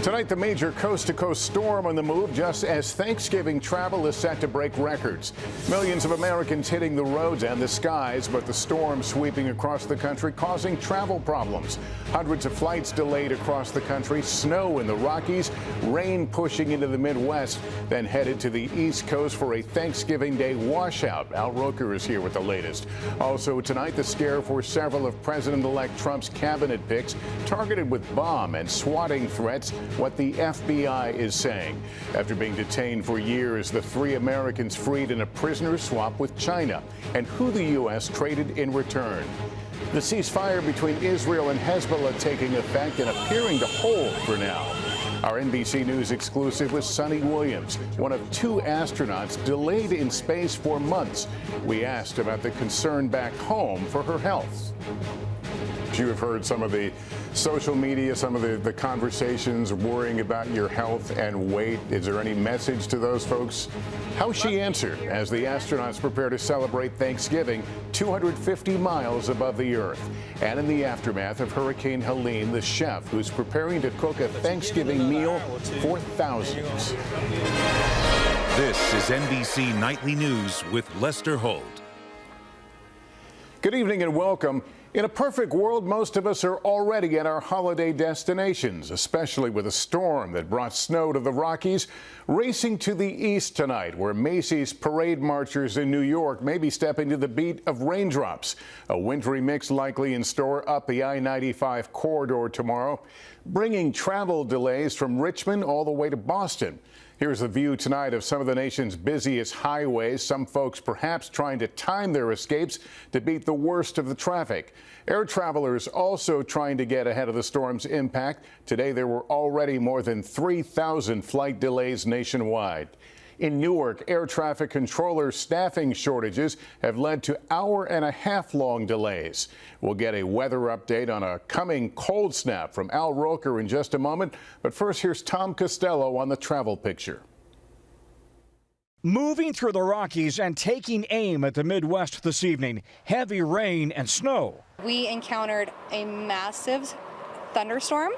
Tonight, the major coast-to-coast storm on the move just as Thanksgiving travel is set to break records. Millions of Americans hitting the roads and the skies, but the storm sweeping across the country causing travel problems. Hundreds of flights delayed across the country, snow in the Rockies, rain pushing into the Midwest, then headed to the East Coast for a Thanksgiving Day washout. Al Roker is here with the latest. Also tonight, the scare for several of President-elect Trump's cabinet picks targeted with bomb and swatting threats. What the FBI is saying. After being detained for years, the 3 Americans freed in a prisoner swap with China, and who the U.S. traded in return. The ceasefire between Israel and Hezbollah taking effect and appearing to hold for now. Our NBC News exclusive with Sunny Williams, one of 2 astronauts delayed in space for months. We asked about the concern back home for her health. You have heard some of the social media, some of the conversations worrying about your health and weight. Is there any message to those folks? How she answered as the astronauts prepare to celebrate Thanksgiving 250 miles above the Earth. And in the aftermath of Hurricane Helene, the chef who's preparing to cook a Thanksgiving meal for thousands. This is NBC Nightly News with Lester Holt. Good evening and welcome. In a perfect world, most of us are already at our holiday destinations, especially with a storm that brought snow to the Rockies. Racing to the east tonight, where Macy's parade marchers in New York may be stepping to the beat of raindrops. A wintry mix likely in store up the I-95 corridor tomorrow, bringing travel delays from Richmond all the way to Boston. Here's a view tonight of some of the nation's busiest highways, some folks perhaps trying to time their escapes to beat the worst of the traffic. Air travelers also trying to get ahead of the storm's impact. Today, there were already more than 3,000 flight delays nationwide. In Newark, air traffic controller staffing shortages have led to hour-and-a-half-long delays. We'll get a weather update on a coming cold snap from Al Roker in just a moment. But first, here's Tom Costello on the travel picture. Moving through the Rockies and taking aim at the Midwest this evening, heavy rain and snow. We encountered a massive thunderstorm,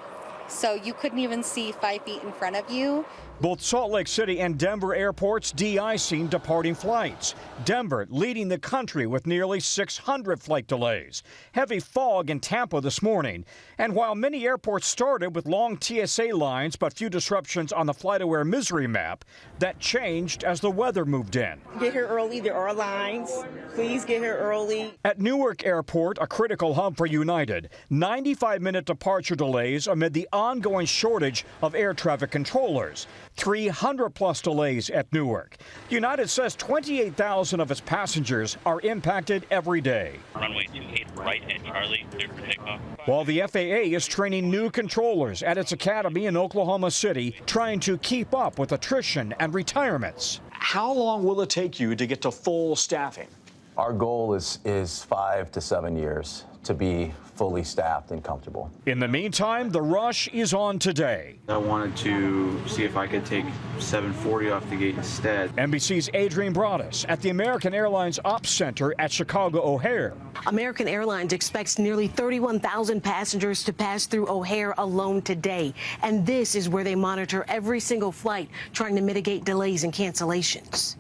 so you couldn't even see 5 feet in front of you. Both Salt Lake City and Denver airports de-icing departing flights. Denver leading the country with nearly 600 flight delays. Heavy fog in Tampa this morning. And while many airports started with long TSA lines but few disruptions on the FlightAware misery map, that changed as the weather moved in. Get here early. There are lines. Please get here early. At Newark Airport, a critical hub for United, 95-minute departure delays amid the ongoing shortage of air traffic controllers. 300-plus delays at Newark. United says 28,000 of its passengers are impacted every day. Runway 28 right at Charlie, clear for takeoff. While the FAA is training new controllers at its academy in Oklahoma City, trying to keep up with attrition and retirements. How long will it take you to get to full staffing? Our goal is 5 to 7 years to be fully staffed and comfortable. In the meantime, the rush is on today. I wanted to see if I could take 740 off the gate instead. NBC's Adrienne Broaddus at the American Airlines Ops Center at Chicago O'Hare. American Airlines expects nearly 31,000 passengers to pass through O'Hare alone today. And this is where they monitor every single flight, trying to mitigate delays and cancellations.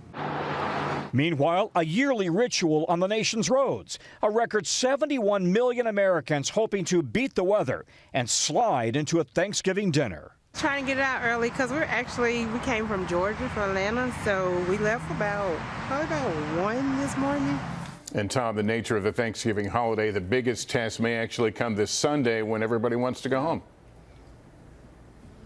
Meanwhile, a yearly ritual on the nation's roads. A record 71 million Americans hoping to beat the weather and slide into a Thanksgiving dinner. Trying to get out early because we came from Georgia, from Atlanta, so we left probably about 1 this morning. And Tom, the nature of the Thanksgiving holiday, the biggest test may actually come this Sunday when everybody wants to go home.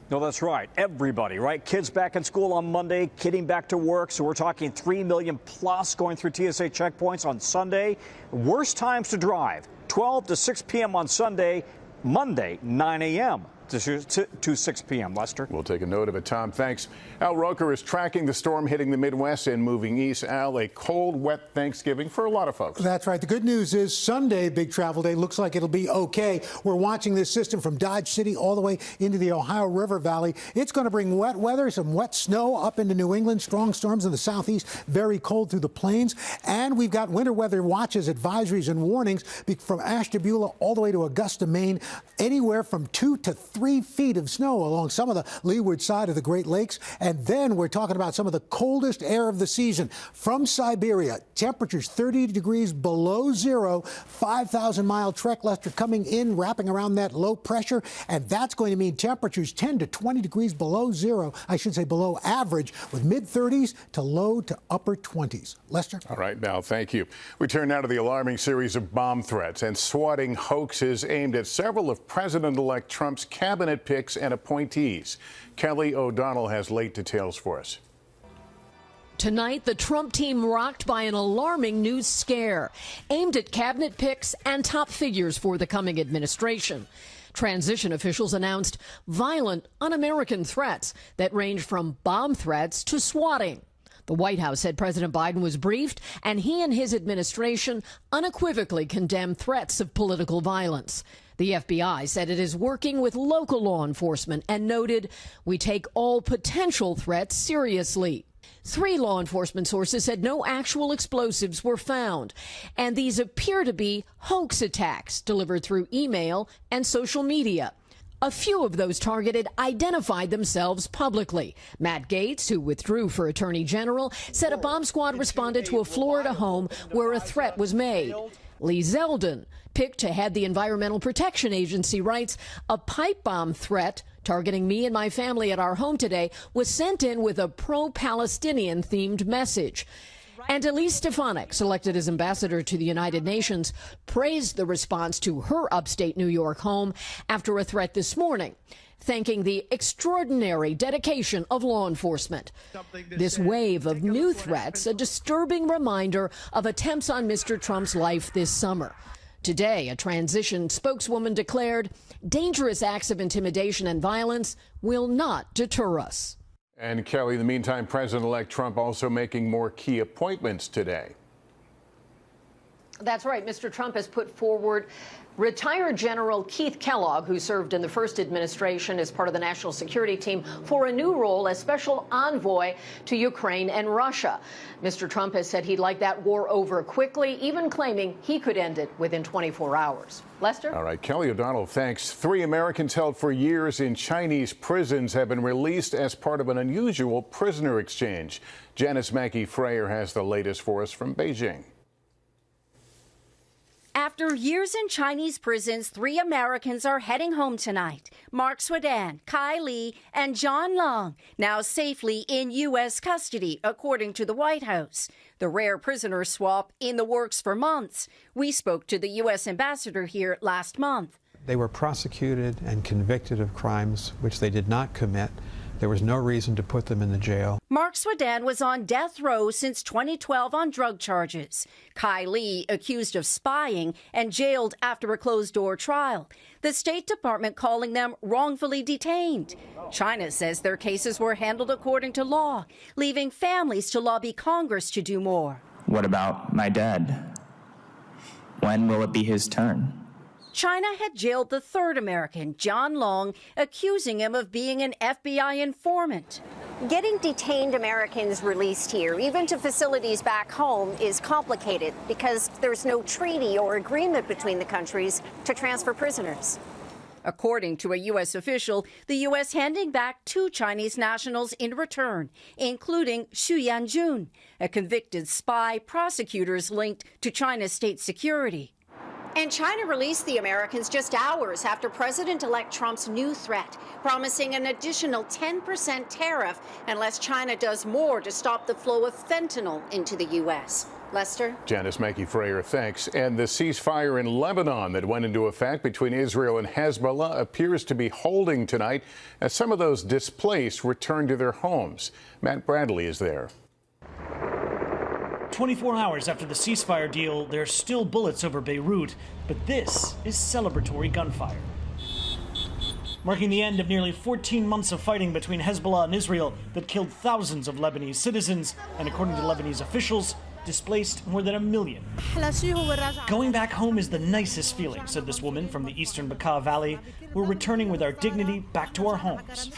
No, that's right. Everybody, right? Kids back in school on Monday, kidding back to work. So we're talking 3 million plus going through TSA checkpoints on Sunday. Worst times to drive, 12 to 6 p.m. on Sunday, Monday, 9 a.m. to 6 p.m., Lester. We'll take a note of it, Tom. Thanks. Al Roker is tracking the storm hitting the Midwest and moving east. Al, a cold, wet Thanksgiving for a lot of folks. That's right. The good news is Sunday, big travel day, looks like it'll be okay. We're watching this system from Dodge City all the way into the Ohio River Valley. It's going to bring wet weather, some wet snow up into New England, strong storms in the southeast, very cold through the plains. And we've got winter weather watches, advisories, and warnings from Ashtabula all the way to Augusta, Maine, anywhere from 2 to 3 feet of snow along some of the leeward side of the Great Lakes. And then we're talking about some of the coldest air of the season. From Siberia, temperatures 30 degrees below zero, 5,000-mile trek, Lester, coming in, wrapping around that low pressure. And that's going to mean temperatures 10 to 20 degrees below zero, I should say below average, with mid-30s to low to upper 20s. Lester? All right, now, thank you. We turn now to the alarming series of bomb threats and swatting hoaxes aimed at several of President-elect Trump's cabinet picks and appointees. Kelly O'Donnell has late details for us. Tonight, the Trump team rocked by an alarming news scare aimed at cabinet picks and top figures for the coming administration. Transition officials announced violent, un-American threats that range from bomb threats to swatting. The White House said President Biden was briefed, and he and his administration unequivocally condemned threats of political violence. The FBI said it is working with local law enforcement and noted, "We take all potential threats seriously." 3 law enforcement sources said no actual explosives were found, and these appear to be hoax attacks delivered through email and social media. A few of those targeted identified themselves publicly. Matt Gaetz, who withdrew for Attorney General, said a bomb squad responded to a Florida home where a threat was made. Lee Zeldin, picked to head the Environmental Protection Agency, writes, "A pipe bomb threat targeting me and my family at our home today was sent in with a pro-Palestinian themed message." And Elise Stefanik, selected as ambassador to the United Nations, praised the response to her upstate New York home after a threat this morning, thanking the extraordinary dedication of law enforcement. This wave of new threats, a disturbing reminder of attempts on Mr. Trump's life this summer. Today, a transition spokeswoman declared, "Dangerous acts of intimidation and violence will not deter us." And Kelly, in the meantime, President-elect Trump also making more key appointments today. That's right. Mr. Trump has put forward retired General Keith Kellogg, who served in the first administration as part of the national security team, for a new role as special envoy to Ukraine and Russia. Mr. Trump has said he'd like that war over quickly, even claiming he could end it within 24 hours. Lester? All right, Kelly O'Donnell, thanks. 3 Americans held for years in Chinese prisons have been released as part of an unusual prisoner exchange. Janice Mackey-Frayer has the latest for us from Beijing. After years in Chinese prisons, 3 Americans are heading home tonight. Mark Swadan, Kai Li, and John Long, now safely in U.S. custody, according to the White House. The rare prisoner swap in the works for months. We spoke to the U.S. ambassador here last month. They were prosecuted and convicted of crimes which they did not commit. There was no reason to put them in the jail. Mark Swadan was on death row since 2012 on drug charges. Kai Li accused of spying and jailed after a closed-door trial. The State Department calling them wrongfully detained. China says their cases were handled according to law, leaving families to lobby Congress to do more. What about my dad? When will it be his turn? China had jailed the 3rd American, John Long, accusing him of being an FBI informant. Getting detained Americans released here, even to facilities back home, is complicated because there's no treaty or agreement between the countries to transfer prisoners. According to a U.S. official, the U.S. handing back 2 Chinese nationals in return, including Xu Yanjun, a convicted spy prosecutors linked to China's state security. And China released the Americans just hours after President-elect Trump's new threat, promising an additional 10% tariff unless China does more to stop the flow of fentanyl into the U.S. Lester? Janice Mackey-Frayer, thanks. And the ceasefire in Lebanon that went into effect between Israel and Hezbollah appears to be holding tonight as some of those displaced return to their homes. Matt Bradley is there. 24 hours after the ceasefire deal, there are still bullets over Beirut, but this is celebratory gunfire. Marking the end of nearly 14 months of fighting between Hezbollah and Israel that killed thousands of Lebanese citizens, and according to Lebanese officials, displaced more than 1 million. Going back home is the nicest feeling, said this woman from the eastern Bekaa Valley. We're returning with our dignity back to our homes.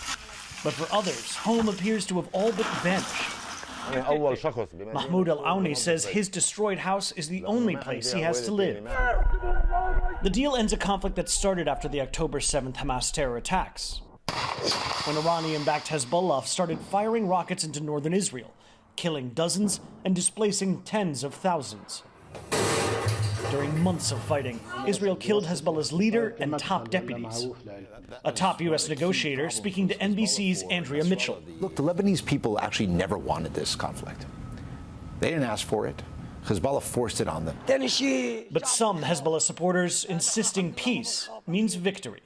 But for others, home appears to have all but vanished. Mahmoud Al-Auni says his destroyed house is the only place he has to live. The deal ends a conflict that started after the October 7th Hamas terror attacks, when Iranian-backed Hezbollah started firing rockets into northern Israel, killing dozens and displacing tens of thousands. During months of fighting, Israel killed Hezbollah's leader and top deputies. A top U.S. negotiator speaking to NBC's Andrea Mitchell. Look, the Lebanese people actually never wanted this conflict. They didn't ask for it. Hezbollah forced it on them. But some Hezbollah supporters insisting peace means victory.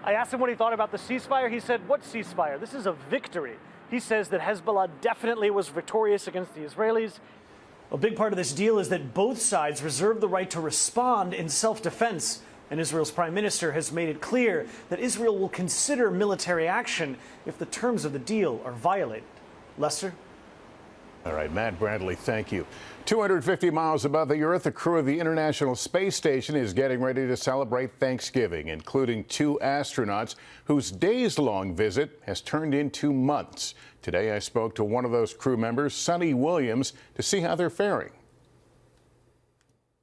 I asked him what he thought about the ceasefire. He said, "What ceasefire? This is a victory." He says that Hezbollah definitely was victorious against the Israelis. A big part of this deal is that both sides reserve the right to respond in self-defense. And Israel's prime minister has made it clear that Israel will consider military action if the terms of the deal are violated. Lester? All right, Matt Bradley, thank you. 250 miles above the Earth, the crew of the International Space Station is getting ready to celebrate Thanksgiving, including 2 astronauts whose days-long visit has turned into months. Today, I spoke to one of those crew members, Sonny Williams, to see how they're faring.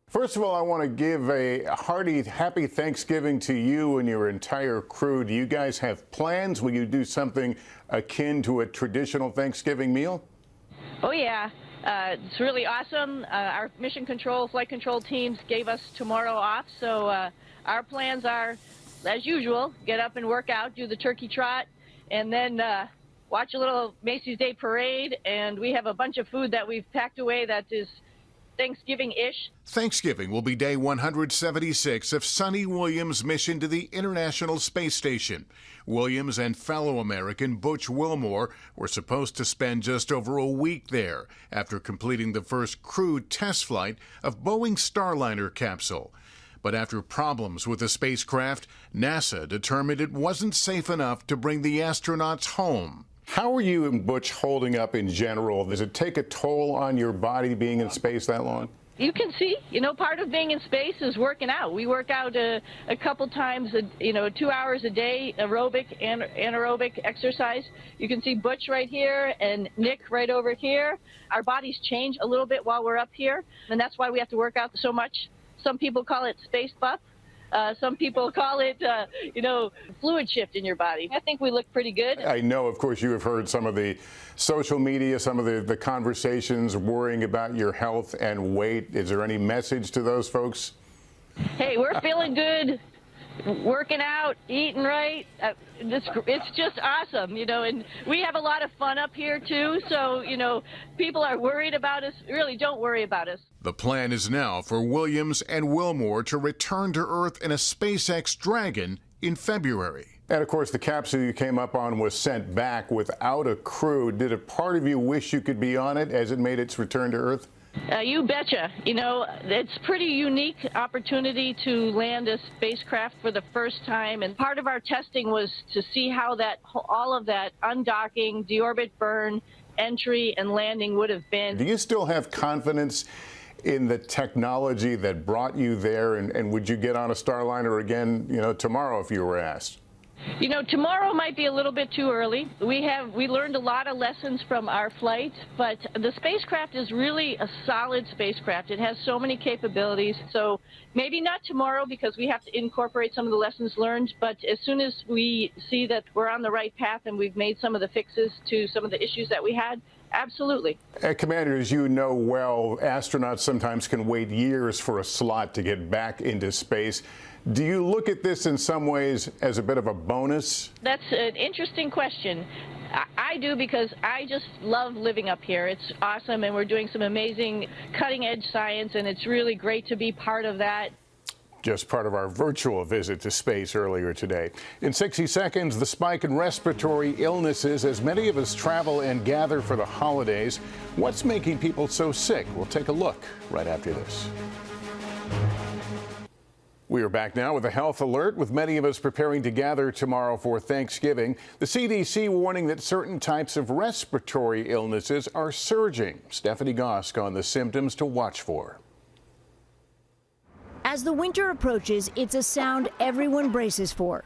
First of all, I want to give a hearty, happy Thanksgiving to you and your entire crew. Do you guys have plans? Will you do something akin to a traditional Thanksgiving meal? Oh, yeah. It's really awesome. Our mission control, flight control teams gave us tomorrow off, so our plans are, as usual, get up and work out, do the turkey trot, and then watch a little Macy's Day Parade, and we have a bunch of food that we've packed away that is Thanksgiving-ish. Thanksgiving will be day 176 of Sonny Williams' mission to the International Space Station. Williams and fellow American Butch Wilmore were supposed to spend just over a week there after completing the first crewed test flight of Boeing's Starliner capsule. But after problems with the spacecraft, NASA determined it wasn't safe enough to bring the astronauts home. How are you and Butch holding up in general? Does it take a toll on your body being in space that long? You can see, part of being in space is working out. We work out a couple times, 2 hours a day, aerobic and anaerobic exercise. You can see Butch right here and Nick right over here. Our bodies change a little bit while we're up here, and that's why we have to work out so much. Some people call it space buff. Some people call it, fluid shift in your body. I think we look pretty good. I know, of course, you have heard some of the social media, some of the conversations worrying about your health and weight. Is there any message to those folks? Hey, we're feeling good, working out, eating right. It's just awesome, and we have a lot of fun up here, too. So, people are worried about us. Really, don't worry about us. The plan is now for Williams and Wilmore to return to Earth in a SpaceX Dragon in February. And, of course, the capsule you came up on was sent back without a crew. Did a part of you wish you could be on it as it made its return to Earth? You betcha. It's a pretty unique opportunity to land a spacecraft for the first time. And part of our testing was to see how all of that undocking, deorbit burn, entry, and landing would have been. Do you still have confidence in the technology that brought you there? And would you get on a Starliner again, tomorrow if you were asked? Tomorrow might be a little bit too early. We learned a lot of lessons from our flight, but the spacecraft is really a solid spacecraft. It has so many capabilities. So maybe not tomorrow because we have to incorporate some of the lessons learned, but as soon as we see that we're on the right path and we've made some of the fixes to some of the issues that we had, absolutely. Commander, as you know well, astronauts sometimes can wait years for a slot to get back into space. Do you look at this in some ways as a bit of a bonus? That's an interesting question. I do, because I just love living up here. It's awesome, and we're doing some amazing cutting-edge science, and it's really great to be part of that. Just part of our virtual visit to space earlier today. In 60 seconds, the spike in respiratory illnesses as many of us travel and gather for the holidays. What's making people so sick? We'll take a look right after this. We are back now with a health alert, with many of us preparing to gather tomorrow for Thanksgiving. The CDC warning that certain types of respiratory illnesses are surging. Stephanie Gosk on the symptoms to watch for. As the winter approaches, it's a sound everyone braces for.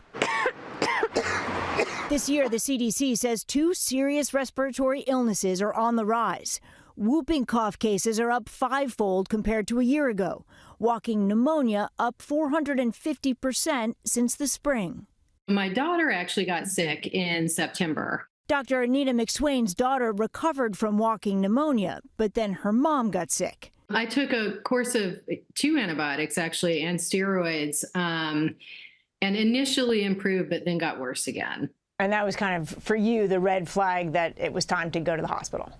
This year, the CDC says 2 serious respiratory illnesses are on the rise. Whooping cough cases are up 5-fold compared to a year ago. Walking pneumonia up 450% since the spring. My daughter actually got sick in September. Dr. Anita McSwain's daughter recovered from walking pneumonia, but then her mom got sick. I took a course of 2 antibiotics, actually, and steroids, and initially improved, but then got worse again. And that was kind of, for you, the red flag that it was time to go to the hospital.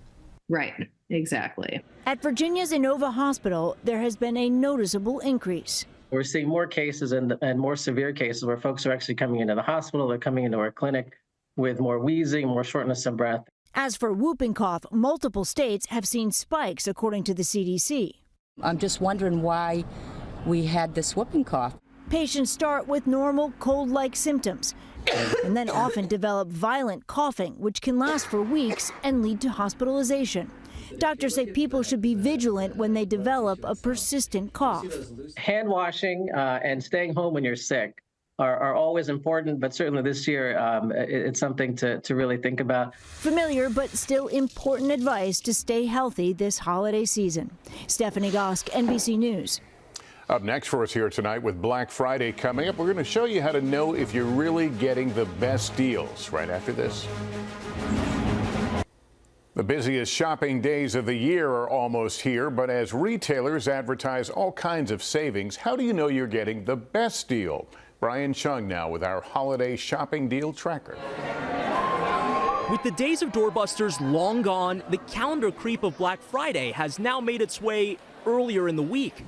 Right, exactly. At Virginia's Inova Hospital, there has been a noticeable increase. We're seeing more cases and more severe cases where folks are actually coming into the hospital, they're coming into our clinic with more wheezing, more shortness of breath. As for whooping cough, multiple states have seen spikes, according to the CDC. I'm just wondering why we had this whooping cough. Patients start with normal cold-like symptoms and then often develop violent coughing, which can last for weeks and lead to hospitalization. Doctors say people should be vigilant when they develop a persistent cough. Hand washing and staying home when you're sick are always important, but certainly this year it's something to really think about. Familiar but still important advice to stay healthy this holiday season. Stephanie Gosk, NBC News. Up next for us here tonight with Black Friday coming up, we're going to show you how to know if you're really getting the best deals right after this. The busiest shopping days of the year are almost here, but as retailers advertise all kinds of savings, how do you know you're getting the best deal? Brian Chung now with our holiday shopping deal tracker. With the days of doorbusters long gone, the calendar creep of Black Friday has now made its way earlier in the week.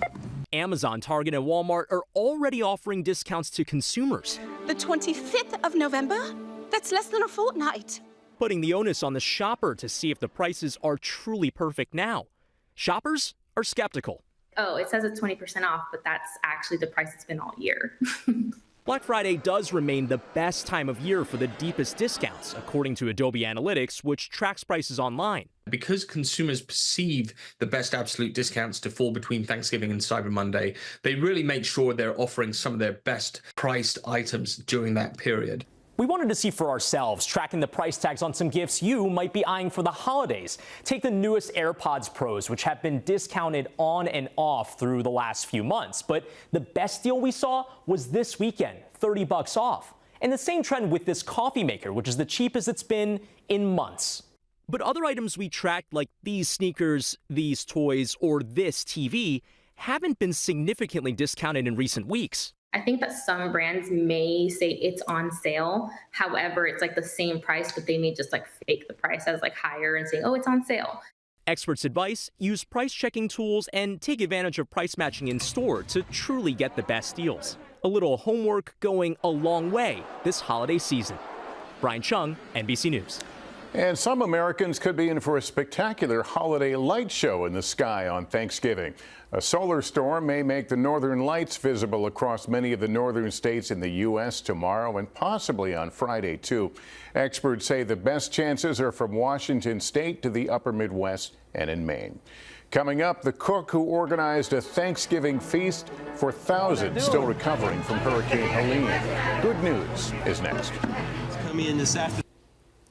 Amazon, Target, and Walmart are already offering discounts to consumers. The 25th of November? That's less than a fortnight. Putting the onus on the shopper to see if the prices are truly perfect now. Shoppers are skeptical. Oh, it says it's 20% off, but that's actually the price it's been all year. Black Friday does remain the best time of year for the deepest discounts, according to Adobe Analytics, which tracks prices online. Because consumers perceive the best absolute discounts to fall between Thanksgiving and Cyber Monday, they really make sure they're offering some of their best priced items during that period. We wanted to see for ourselves, tracking the price tags on some gifts you might be eyeing for the holidays. Take the newest AirPods Pros, which have been discounted on and off through the last few months. But the best deal we saw was this weekend, $30 off. And the same trend with this coffee maker, which is the cheapest it's been in months. But other items we tracked, like these sneakers, these toys, or this TV, haven't been significantly discounted in recent weeks. I think that some brands may say it's on sale. However, it's like the same price, but they may just like fake the price as like higher and saying, oh, it's on sale. Experts' advice: use price checking tools and take advantage of price matching in store to truly get the best deals. A little homework going a long way this holiday season. Brian Chung, NBC News. And some Americans could be in for a spectacular holiday light show in the sky on Thanksgiving. A solar storm may make the northern lights visible across many of the northern states in the U.S. tomorrow and possibly on Friday, too. Experts say the best chances are from Washington state to the upper Midwest and in Maine. Coming up, the cook who organized a Thanksgiving feast for thousands still recovering from Hurricane Helene. Good news is next. It's coming in this afternoon.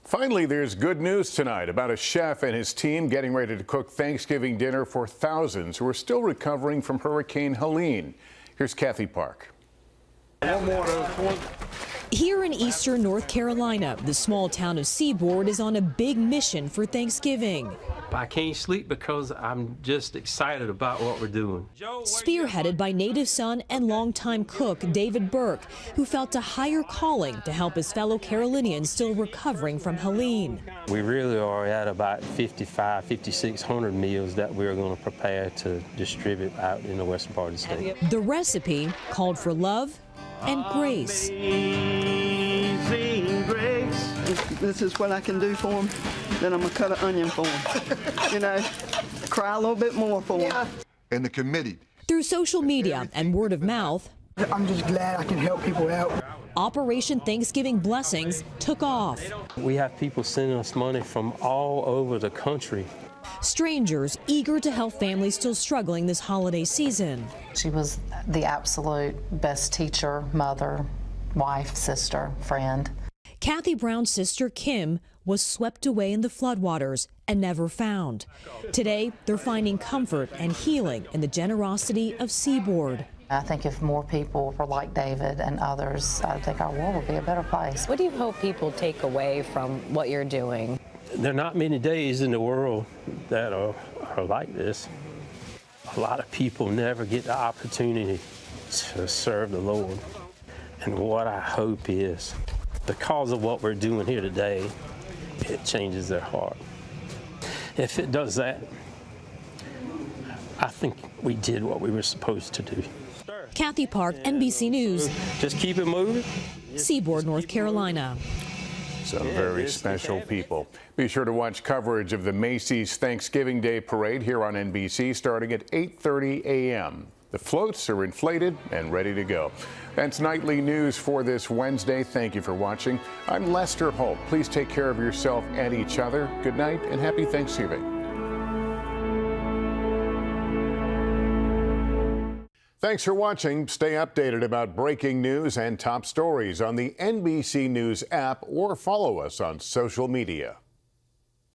Finally, there's good news tonight about a chef and his team getting ready to cook Thanksgiving dinner for thousands who are still recovering from Hurricane Helene. Here's Kathy Park. Here in eastern North Carolina, the small town of Seaboard is on a big mission for Thanksgiving. I can't sleep because I'm just excited about what we're doing. Spearheaded by native son and longtime cook David Burke, who felt a higher calling to help his fellow Carolinians still recovering from Helene. We really are at about 5,600 meals that we're going to prepare to distribute out in the western part of the state. The recipe called for love and grace. This is what I can do for them. Then I'm going to cut an onion for them. You know, cry a little bit more for them. And the committee. Through social media and word of mouth, I'm just glad I can help people out. Operation Thanksgiving Blessings took off. We have people sending us money from all over the country. Strangers eager to help families still struggling this holiday season. She was the absolute best teacher, mother, wife, sister, friend. Kathy Brown's sister, Kim, was swept away in the floodwaters and never found. Today, they're finding comfort and healing in the generosity of Seaboard. I think if more people were like David and others, I think our world would be a better place. What do you hope people take away from what you're doing? There are not many days in the world that are like this. A lot of people never get the opportunity to serve the Lord. And what I hope is, because of what we're doing here today, it changes their heart. If it does that, I think we did what we were supposed to do. Kathy Park, NBC News. Just keep it moving. Seaboard, North Carolina. Some very special people. Be sure to watch coverage of the Macy's Thanksgiving Day Parade here on NBC starting at 8:30 a.m. The floats are inflated and ready to go. That's nightly news for this Wednesday. Thank you for watching. I'm Lester Holt. Please take care of yourself and each other. Good night and happy Thanksgiving. Thanks for watching. Stay updated about breaking news and top stories on the NBC News app or follow us on social media.